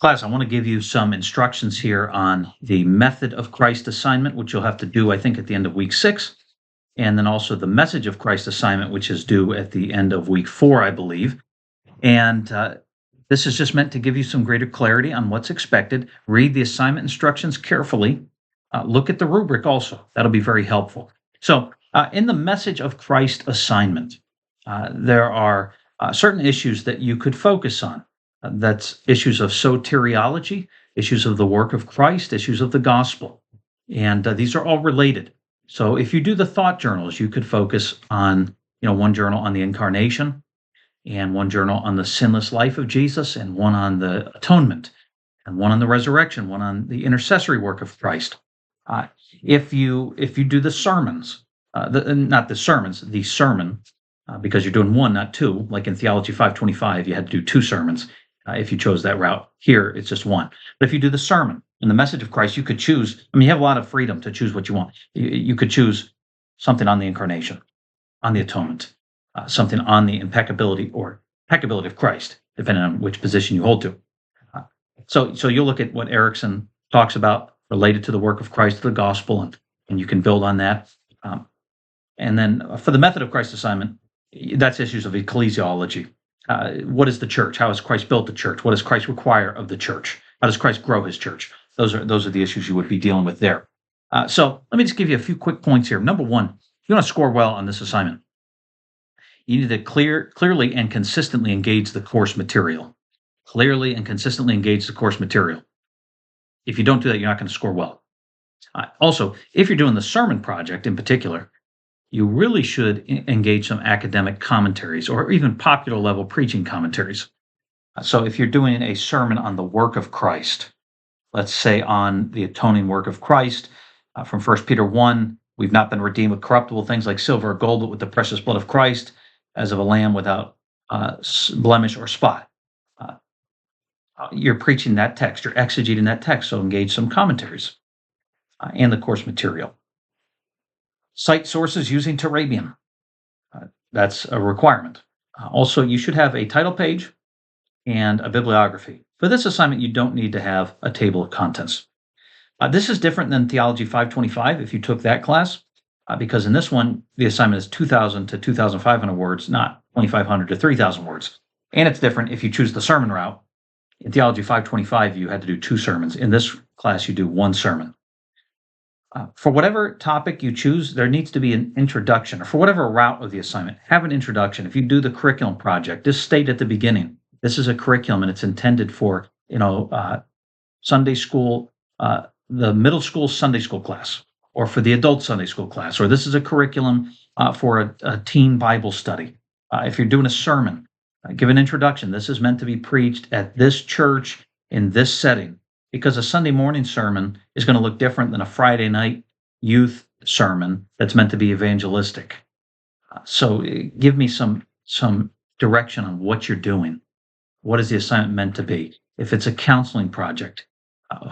Class, I want to give you some instructions here on the method of Christ assignment, which you'll have to do, I think, at the end of week 6, and then also the message of Christ assignment, which is due at the end of week 4, I believe. And this is just meant to give you some greater clarity on what's expected. Read the assignment instructions carefully. Look at the rubric also. That'll be very helpful. So, in the message of Christ assignment, there are certain issues that you could focus on. That's issues of soteriology, issues of the work of Christ, issues of the gospel. And these are all related. So if you do the thought journals, you could focus on, one journal on the incarnation, and one journal on the sinless life of Jesus, and one on the atonement, and one on the resurrection, one on the intercessory work of Christ. If you do the sermons, not the sermons, the sermon, because you're doing one, not two, like in Theology 525, you had to do two sermons. If you chose that route. Here, it's just one. But if you do the sermon and the message of Christ, you could choose. You have a lot of freedom to choose what you want. You could choose something on the incarnation, on the atonement, something on the impeccability of Christ, depending on which position you hold to. So you'll look at what Erickson talks about related to the work of Christ, the gospel, and you can build on that. And then for the method of Christ assignment, that's issues of ecclesiology. What is the church? How has Christ built the church? What does Christ require of the church? How does Christ grow his church? Those are the issues you would be dealing with there. So let me just give you a few quick points here. Number one, if you want to score well on this assignment, you need to clearly and consistently engage the course material. Clearly and consistently engage the course material. If you don't do that, you're not going to score well. Also, if you're doing the sermon project in particular, you really should engage some academic commentaries or even popular level preaching commentaries. So if you're doing a sermon on the work of Christ, let's say on the atoning work of Christ, from 1 Peter 1, we've not been redeemed with corruptible things like silver or gold, but with the precious blood of Christ, as of a lamb without blemish or spot. You're preaching that text, you're exegeting that text, so engage some commentaries and the course material. Cite sources using Turabian. That's a requirement. Also, you should have a title page and a bibliography. For this assignment, you don't need to have a table of contents. This is different than Theology 525 if you took that class, because in this one, the assignment is 2,000 to 2,500 words, not 2,500 to 3,000 words. And it's different if you choose the sermon route. In Theology 525, you had to do 2 sermons. In this class, you do 1 sermon. For whatever topic you choose, there needs to be an introduction, or for whatever route of the assignment, have an introduction. If you do the curriculum project, just state at the beginning, this is a curriculum and it's intended for, Sunday school, the middle school Sunday school class, or for the adult Sunday school class, or this is a curriculum for a teen Bible study. If you're doing a sermon, give an introduction. This is meant to be preached at this church in this setting. Because a Sunday morning sermon is going to look different than a Friday night youth sermon that's meant to be evangelistic. So give me some direction on what you're doing. What is the assignment meant to be? If it's a counseling project,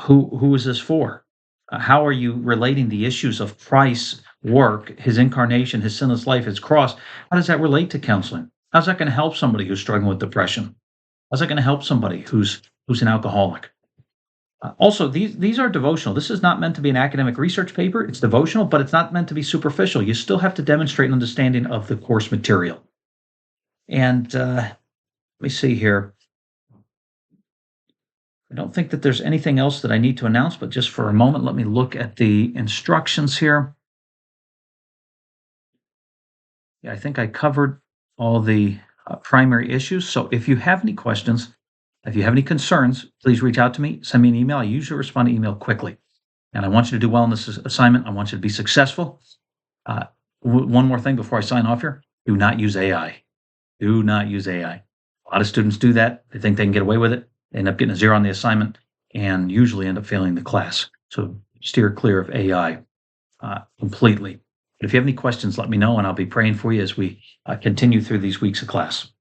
who is this for? How are you relating the issues of Christ's work, his incarnation, his sinless life, his cross? How does that relate to counseling? How's that going to help somebody who's struggling with depression? How's that going to help somebody who's an alcoholic? Also, these are devotional. This is not meant to be an academic research paper. It's devotional, but it's not meant to be superficial. You still have to demonstrate an understanding of the course material. And let me see here. I don't think that there's anything else that I need to announce, but just for a moment, let me look at the instructions here. Yeah, I think I covered all the primary issues. So if you have any questions, if you have any concerns, please reach out to me. Send me an email. I usually respond to email quickly. And I want you to do well in this assignment. I want you to be successful. One more thing before I sign off here. Do not use AI. Do not use AI. A lot of students do that. They think they can get away with it. They end up getting a 0 on the assignment and usually end up failing the class. So steer clear of AI completely. But if you have any questions, let me know, and I'll be praying for you as we continue through these weeks of class.